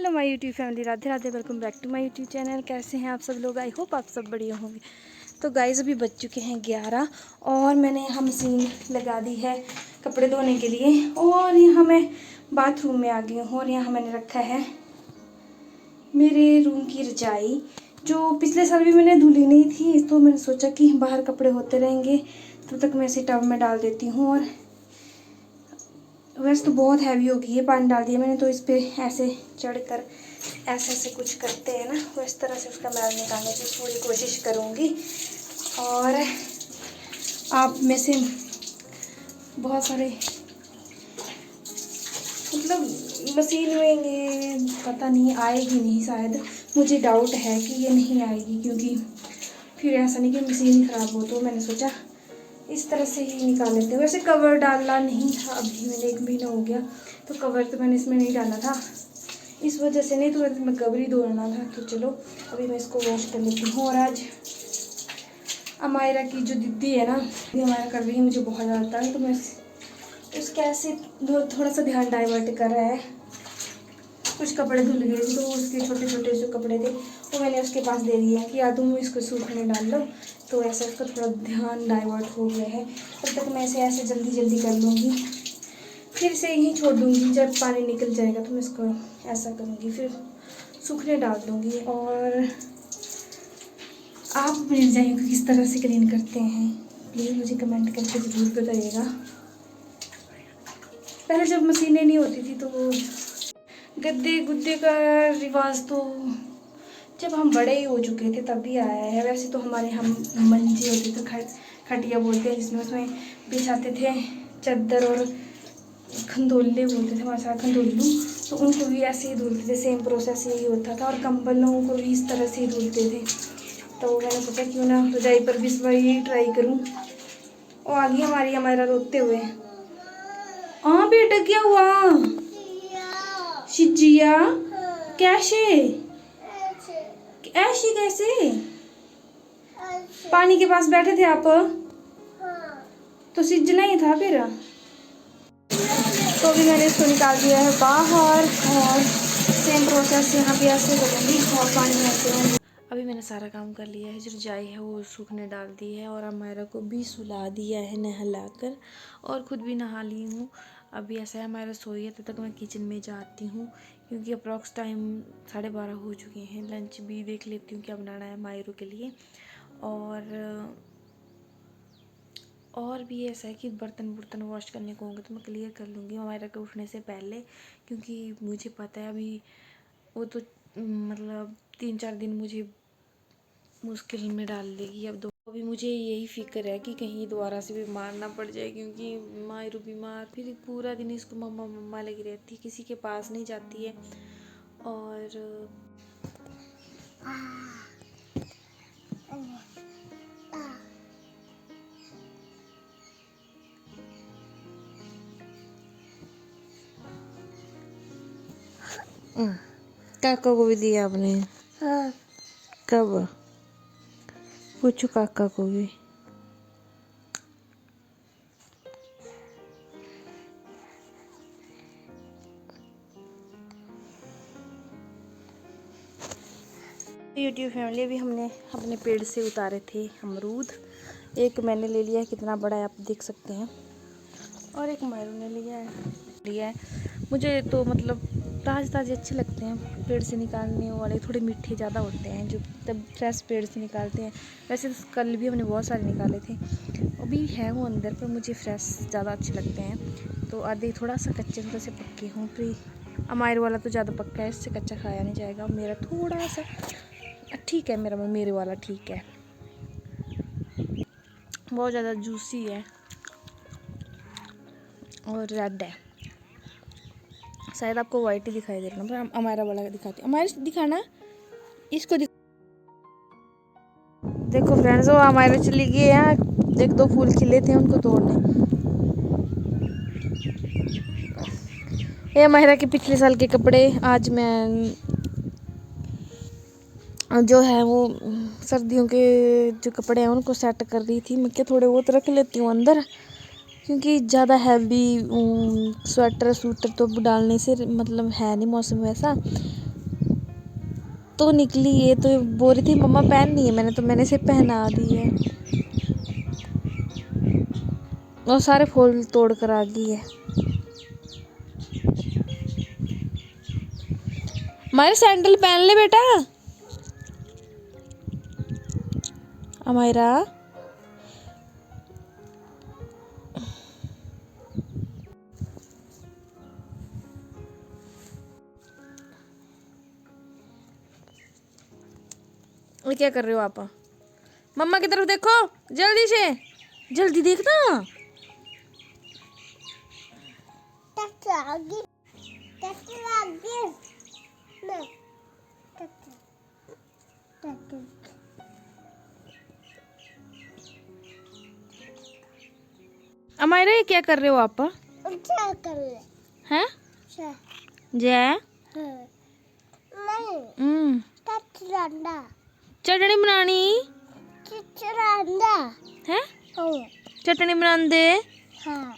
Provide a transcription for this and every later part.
Hello my YouTube family, Radhe Radhe. Welcome back to my YouTube channel. कैसे हैं आप सब लोग? आई होप आप सब बढ़िया होंगे। तो गाइस अभी बज चुके हैं 11 और मैंने यहाँ मशीन लगा दी है कपड़े धोने के लिए। और यहाँ मैं बाथरूम में आ गई हूँ और यहाँ मैंने रखा है मेरे रूम की रजाई, जो पिछले साल भी मैंने धुली नहीं थी। तो मैंने सोचा कि बाहर कपड़े होते रहेंगे तब तक मैं इसे टब में डाल देती हूँ। और वैसे तो बहुत हैवी हो गई है, पानी डाल दिया मैंने, तो इस पर ऐसे चढ़कर ऐसे ऐसे कुछ करते हैं ना, वो इस तरह से उसका मैल निकालने की पूरी कोशिश करूँगी। और आप में से बहुत सारे मतलब मशीन में ये पता नहीं आएगी नहीं, शायद मुझे डाउट है कि ये नहीं आएगी, क्योंकि फिर ऐसा नहीं कि मशीन ही ख़राब हो। तो मैंने सोचा इस तरह से ही निकाल लेते हैं। वैसे कवर डालना नहीं था, अभी मैंने 1 महीना हो गया तो कवर तो मैंने इसमें नहीं डाला था, इस वजह से नहीं, तो मैं कवर ही धोना था। तो चलो अभी मैं इसको वॉश कर लेती हूँ। और आज अमायरा की जो दीदी है ना, अमायरा कर रही है मुझे बहुत ज़्यादा तंग, तो मैं उसके ऐसे थोड़ा सा ध्यान डाइवर्ट कर रहा है। कुछ कपड़े धुल गए थे तो उसके छोटे छोटे जो कपड़े थे वो मैंने उसके पास दे दिए कि या तुम इसको सूखने डाल लो। तो ऐसा उसका थोड़ा ध्यान डाइवर्ट हो गया है। तब तक मैं इसे ऐसे जल्दी जल्दी कर लूँगी, फिर से यहीं छोड़ दूँगी। जब पानी निकल जाएगा तो मैं इसको ऐसा करूँगी, फिर सूखने डाल दूँगी। और आप अपनी रजाइयों को किस तरह से क्लीन करते हैं प्लीज़ मुझे कमेंट करके ज़रूर बताइएगा। पहले जब मशीनें नहीं होती थी तो गद्दे गुद्दे का रिवाज तो जब हम बड़े ही हो चुके थे तभी आया है। वैसे तो हमारे हम मंजी होती तो खटिया बोलते हैं, जिसमें उसमें बिछाते थे चादर, और खंदोले बोलते थे हमारे साथ, खंदोलू। तो उनको भी ऐसे ही धुलते थे, सेम प्रोसेस यही होता था। और कंबलों को भी इस तरह से ही धुलते थे। तो मैंने सोचा क्यों ना रजाई पर भी इस बार यही ट्राई करूँ। और आ गई हमारा रोते हुए। हाँ बेटा क्या हुआ? शिजिया कैसे? ऐसे कैसे? पानी के पास बैठे थे आप? तो सिजना ही था फिर। तो अभी मैंने इसको निकाल दिया है बाहर और सेम प्रोसेस यहाँ पे ऐसे करूँगी और पानी में ऐसे होंगे। अभी मैंने सारा काम कर लिया है, जो रजाई है वो सूखने डाल दी है और अमायरा को भी सुला दिया है नहलाकर, और ख़ुद भी नहा ली हूँ। अभी ऐसा है अमायरा सोई है, तब तक मैं किचन में जाती हूँ, क्योंकि अप्रॉक्स टाइम 12:30 हो चुके हैं। लंच भी देख लेती हूँ क्या बनाना है मायरू के लिए। और भी ऐसा है कि बर्तन वॉश करने को होंगे तो मैं क्लियर कर लूँगी हमारे के उठने से पहले, क्योंकि मुझे पता है अभी वो तो मतलब 3-4 दिन मुझे मुश्किल में डाल देगी। अब अभी मुझे यही फिक्र है कि कहीं दोबारा से बीमार ना पड़ जाए, क्योंकि मायरू बीमार, फिर पूरा दिन इसको मम्मा मम्मा लगी रहती है, किसी के पास नहीं जाती है। और काका को भी दिया आपने? हाँ। कब? पूछो काका को भी। यूट्यूब फैमिली, भी हमने अपने पेड़ से उतारे थे अमरूद। एक मैंने ले लिया है, कितना बड़ा है आप देख सकते हैं, और एक मायरू ने लिया है। मुझे तो मतलब ताज़े अच्छे लगते हैं पेड़ से निकालने वाले, थोड़े मीठे ज़्यादा होते हैं जो तब फ्रेश पेड़ से निकालते हैं। वैसे तो कल भी हमने बहुत सारे निकाले थे, अभी है वो अंदर, पर मुझे फ्रेश ज़्यादा अच्छे लगते हैं। तो आधे थोड़ा सा कच्चे थोड़ा से पक्के हों, फिर अमायर वाला तो ज़्यादा पक्का है, इससे कच्चा खाया नहीं जाएगा। मेरा थोड़ा सा ठीक है, मेरे वाला ठीक है, बहुत ज़्यादा जूसी है और रेड है। शायद आपको वाइट ही दिखाई दे रहा है, पर हमारा वाला दिखाती हूँ। हमारे दिखाना इसको देखो फ्रेंड्स, वो हमारे चली गई है, एक 2 फूल खिले थे उनको तोड़ने। ये महिरा के पिछले साल के कपड़े आज मैं जो है वो सर्दियों के जो कपड़े हैं उनको सेट कर रही थी। मैं क्या थोड़े बहुत रख लेती हूँ अंदर, क्योंकि ज़्यादा हैवी स्वेटर सूटर तो डालने से मतलब है नहीं मौसम वैसा, तो निकली, ये तो बोल रही थी मम्मा पहननी है, मैंने इसे पहना दी है। और सारे फूल तोड़ कर आ गई है। हमारे सैंडल पहन ले बेटा। अमायरा ये क्या कर रहे हो आप? मम्मा की तरफ देखो, जल्दी से, जल्दी देखना। अमायरा ये क्या कर रहे हो आप? हैं? जय चटनी बनानी है। चटनी बनाते? हाँ।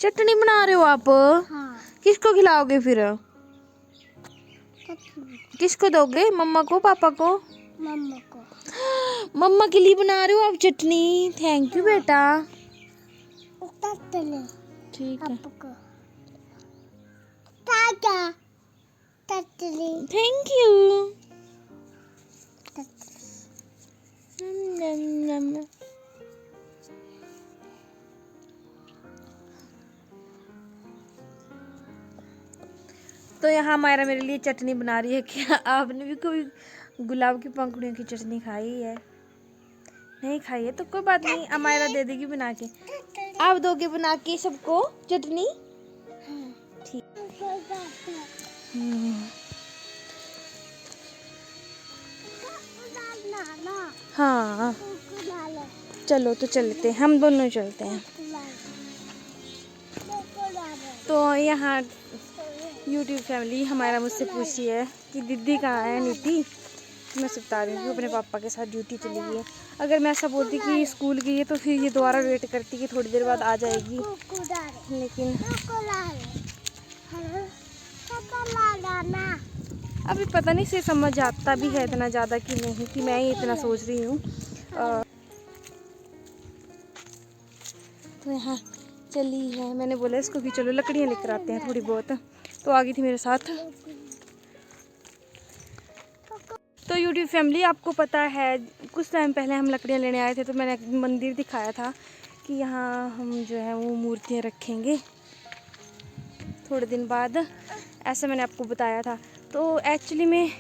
चटनी बना रहे हो आप? हाँ। किसको खिलाओगे फिर? किसको दोगे? मम्मा को, पापा को? मम्मा को। मम्मा के लिए बना रहे हो आप चटनी? थैंक यू बेटा। ठीक है, थैंक यू। तो यहाँ मायरा मेरे लिए चटनी बना रही है। क्या आपने भी कोई गुलाब की पंखुड़ियों की चटनी खाई है? नहीं खाई है तो कोई बात नहीं, अमायरा दे देगी बना के। आप दोगे बना के सबको चटनी? ठीक। हाँ चलो तो चलते हैं, हम दोनों चलते हैं। तो यहाँ YouTube फैमिली हमारा मुझसे पूछी है कि दीदी कहाँ है नीति। मैं सब बता रही हूँ अपने पापा के साथ ड्यूटी चली गई है। अगर मैं ऐसा बोलती कि स्कूल गई है तो फिर ये दोबारा वेट करती कि थोड़ी देर बाद आ जाएगी, लेकिन अभी पता नहीं से समझ आता भी है इतना ज़्यादा कि नहीं, कि मैं ही इतना सोच रही हूँ। तो यहाँ चली है, मैंने बोला इसको कि चलो लकड़ियाँ लेकर आते हैं थोड़ी बहुत, तो आ गई थी मेरे साथ। तो YouTube फैमिली आपको पता है कुछ टाइम पहले हम लकड़ियाँ लेने आए थे, तो मैंने एक मंदिर दिखाया था कि यहाँ हम जो है वो मूर्तियाँ रखेंगे थोड़े दिन बाद, ऐसा मैंने आपको बताया था। तो एक्चुअली में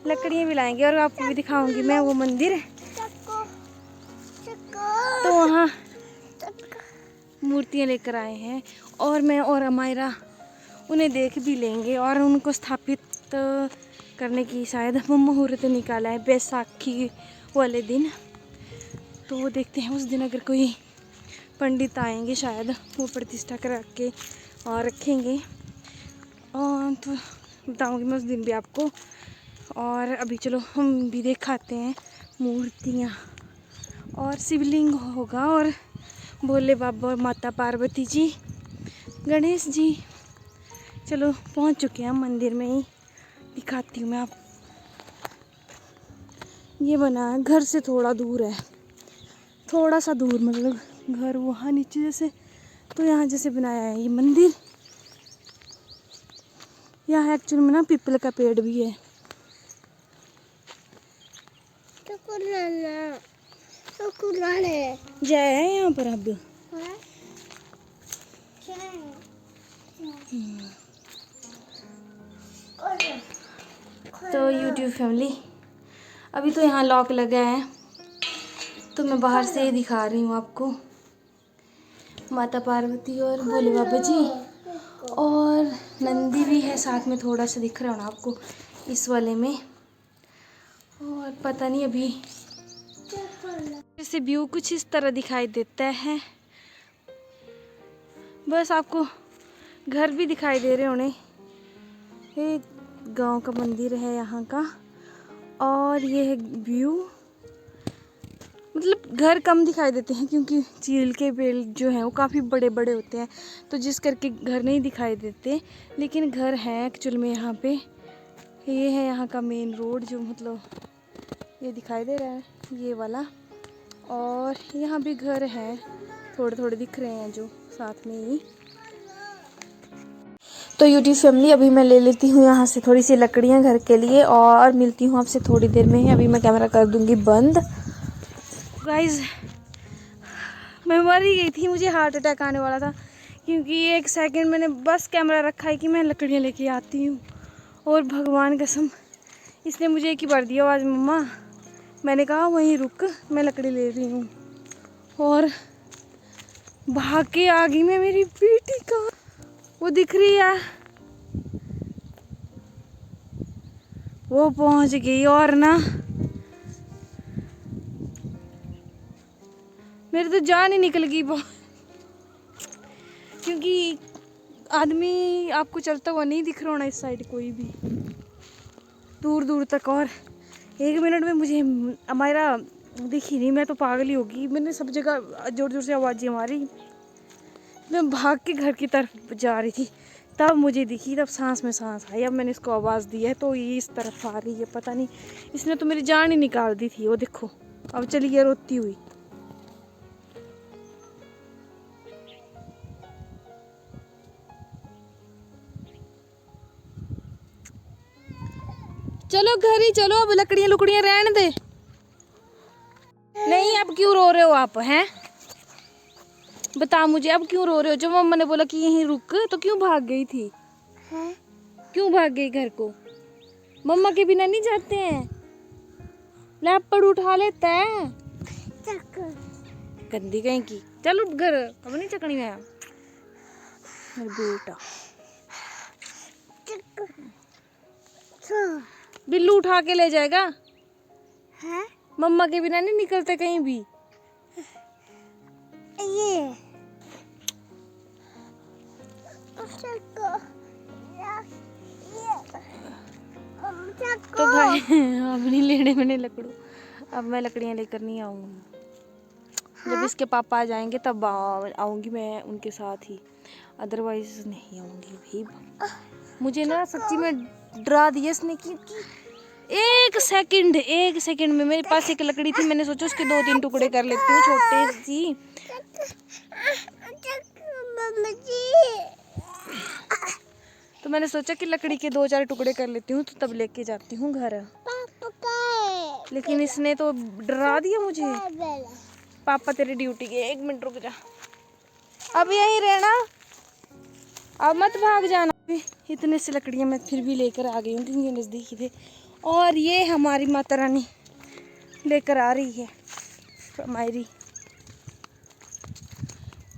लकड़ियाँ भी लाएंगे और आपको भी दिखाऊंगी मैं वो मंदिर। तो वहाँ मूर्तियाँ लेकर आए हैं और मैं और अमायरा उन्हें देख भी लेंगे और उनको स्थापित करने की शायद मुहूर्त निकाला है बैसाखी वाले दिन। तो वो देखते हैं उस दिन अगर कोई पंडित आएंगे शायद वो प्रतिष्ठा करा के और रखेंगे, और तो बताऊंगी मैं उस दिन भी आपको। और अभी चलो हम भी दिखाते हैं मूर्तियाँ, और शिवलिंग होगा और भोले बाबा और माता पार्वती जी, गणेश जी। चलो पहुंच चुके हैं हम मंदिर में ही, दिखाती हूँ मैं आप। ये बना है घर से थोड़ा दूर है, थोड़ा सा दूर, मतलब घर वहाँ नीचे जैसे, तो यहाँ जैसे बनाया है ये मंदिर। यहाँ एक्चुअली में ना पीपल का पेड़ भी है। जय है यहाँ पर अब। तो YouTube फैमिली अभी तो यहाँ लॉक लगा है, तो मैं बाहर से ही दिखा रही हूँ आपको। माता पार्वती और भोले बाबा जी और नंदी भी है साथ में, थोड़ा सा दिख रहा है ना आपको इस वाले में। और पता नहीं अभी जैसे व्यू कुछ इस तरह दिखाई देता है, बस आपको घर भी दिखाई दे रहे होने। ये गांव का मंदिर है यहाँ का, और ये है व्यू। मतलब घर कम दिखाई देते हैं क्योंकि चील के पेड़ जो हैं वो काफ़ी बड़े बड़े होते हैं, तो जिस करके घर नहीं दिखाई देते, लेकिन घर है एक्चुअल में यहाँ पे। ये है यहाँ का मेन रोड, जो मतलब ये दिखाई दे रहा है, ये वाला। और यहाँ भी घर हैं, थोड़े थोड़े दिख रहे हैं जो साथ में ही। तो यूट्यूब फैमिली, अभी मैं ले लेती हूँ यहाँ से थोड़ी सी लकड़ियाँ घर के लिए, और मिलती हूँ आपसे थोड़ी देर में ही। अभी मैं कैमरा कर दूँगी बंद। गाइज, मैं मर ही गई थी, मुझे हार्ट अटैक आने वाला था, क्योंकि 1 सेकंड मैंने बस कैमरा रखा है कि मैं लकड़ियाँ लेके आती हूँ, और भगवान कसम इसने मुझे एक ही बार दिया आवाज़, मम्मा। मैंने कहा वहीं रुक, मैं लकड़ी ले रही हूँ, और भाग के आ गई मैं। मेरी बेटी का वो दिख रही है, वो पहुंच गई। और ना मेरी तो जान ही निकल गई, क्योंकि आदमी आपको चलता हुआ नहीं दिख रहा होना इस साइड कोई भी, दूर दूर तक। और 1 मिनट में मुझे हमारा दिखी नहीं, मैं तो पागल ही होगी। मैंने सब जगह जोर जोर से आवाज़ें मारी, मैं भाग के घर की तरफ जा रही थी, तब मुझे दिखी, तब सांस में सांस आई। अब मैंने इसको आवाज़ दी है तो ये इस तरफ आ रही है, पता नहीं, इसने तो मेरी जान ही निकाल दी थी। वो देखो अब चली गई रोती हुई। चलो घर ही चलो, अब लकड़ियाँ लुकड़ियाँ रहने दे। नहीं, अब क्यों रो रहे हो आप, हैं? बता मुझे, अब क्यों रो रहे हो? जो मम्मा ने बोला कि यहीं रुक, तो क्यों भाग गई थी? हाँ? क्यों भाग गई घर को? मम्मा के बिना नहीं जाते हैं, लैपड़ उठा लेता है गंदी कहीं की। चलो घर, अब नहीं चकनी में बेटा। बिल्लू उठा के ले जाएगा, है? मम्मा के बिना नहीं निकलते कहीं भी। ये तो भाई अब नहीं लेने मैंने लकड़ू, अब मैं लकड़ियाँ लेकर नहीं आऊँगी। हाँ? जब इसके पापा आ जाएंगे तब आऊँगी मैं उनके साथ ही, अदरवाइज नहीं आऊँगी भाई। मुझे ना सच्ची में डरा दिया इसने कि 1 सेकंड में मेरे पास एक लकड़ी थी, मैंने सोचा उसके 2-3 टुकड़े कर लेती हूँ छोटे सी। तो मैंने सोचा कि लकड़ी के 2-4 टुकड़े कर लेती हूँ, तो तब लेके जाती हूँ घर। लेकिन इसने तो डरा दिया मुझे। पापा तेरी ड्यूटी गए, 1 मिनट रुक जा, अब यहीं रहना, अब मत भाग जाना। इतने से लकड़ियाँ मैं फिर भी लेकर आ गई हूँ, क्योंकि ये नज़दीक थे। और ये हमारी माता रानी लेकर आ रही है हमारी।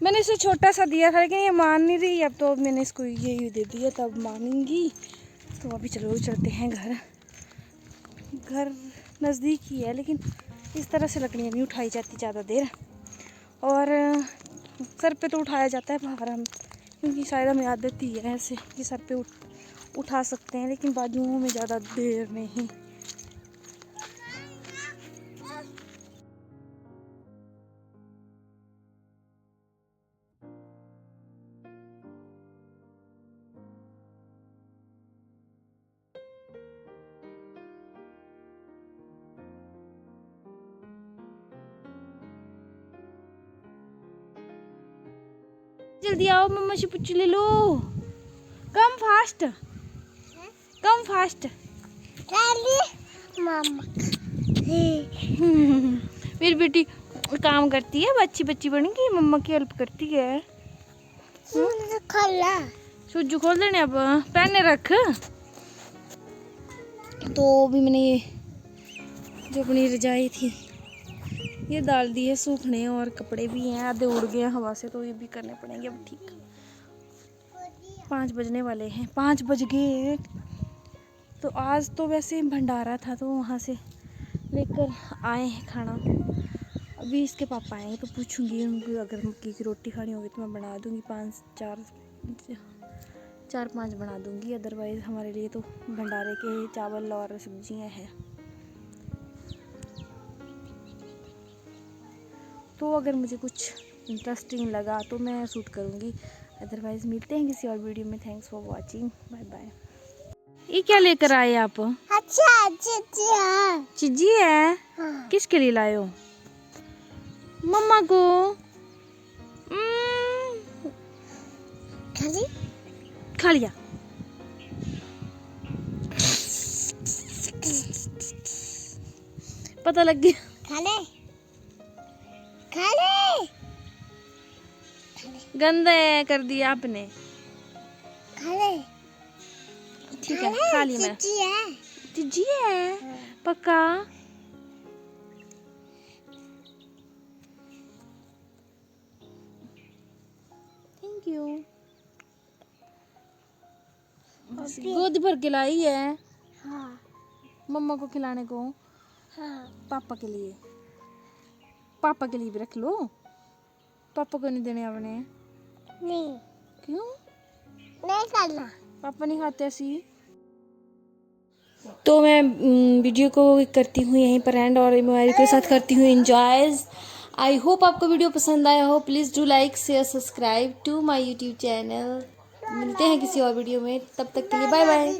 मैंने इसे छोटा सा दिया था, लेकिन ये मान नहीं रही। अब तो मैंने इसको यही दे दिया, तब मानेंगी। तो अभी चलो चलते हैं घर। घर नज़दीक ही है, लेकिन इस तरह से लकड़ियाँ नहीं उठाई जाती ज़्यादा देर। और सर पे तो उठाया जाता है बाहर हम, क्योंकि शायद हमें आदत ही है ऐसे कि सर पे उठा सकते हैं, लेकिन बाजुओं में ज़्यादा देर नहीं। जल्दी आओ, मम्मा से पूछ ले लो। कम फास्ट, कम फास्ट मामा। मेरी बेटी काम करती है, अच्छी बच्ची बन गई, मम्मा की हेल्प करती है। सूजू खोल देने, अब पहने रख। तो भी मैंने ये जो अपनी रजाई थी ये डाल दी है सूखने, और कपड़े भी हैं, आधे उड़ गए हवा से, तो ये भी करने पड़ेंगे अब। ठीक, 5 बजने वाले हैं, 5 बज गए। तो आज तो वैसे भंडारा था, तो वहाँ से लेकर आए हैं खाना। अभी इसके पापा आएंगे तो पूछूंगी उनको, अगर मक्की की रोटी खानी होगी तो मैं बना दूंगी, 4-5 बना दूंगी। अदरवाइज़ हमारे लिए तो भंडारे के चावल और सब्जियां हैं। तो अगर मुझे कुछ इंटरेस्टिंग लगा तो मैं शूट करूँगी, अदरवाइज़ मिलते हैं किसी और वीडियो में। Thanks for watching, bye bye. ये क्या लेकर आए आप? अच्छा चिड़िया। चिज्जी है? हाँ। किसके लिए लाए हो? मम्मा को। खाली खा लिया। पता लग गया। खाले खाले गंदा कर दिया आपने। खाले ठीक है, खा ली मैं। चिड़िया। चिज्जी है? पक्का? Thank you. गोद भर के लाई है हाँ मम्मा को खिलाने को। हाँ। पापा के लिए, पापा के लिए भी रख लो। पापा को नहीं देने आपने? नहीं क्यों? नहीं करना। पापा नहीं खाते ऐसी। तो मैं वीडियो को करती हूँ यहीं पर एंड और मोबाइल के साथ करती हूँ एंजॉयज। आई होप आपको वीडियो पसंद आया हो। Please do like share subscribe to my YouTube channel. मिलते हैं किसी और वीडियो में, तब तक के लिए बाय बाय।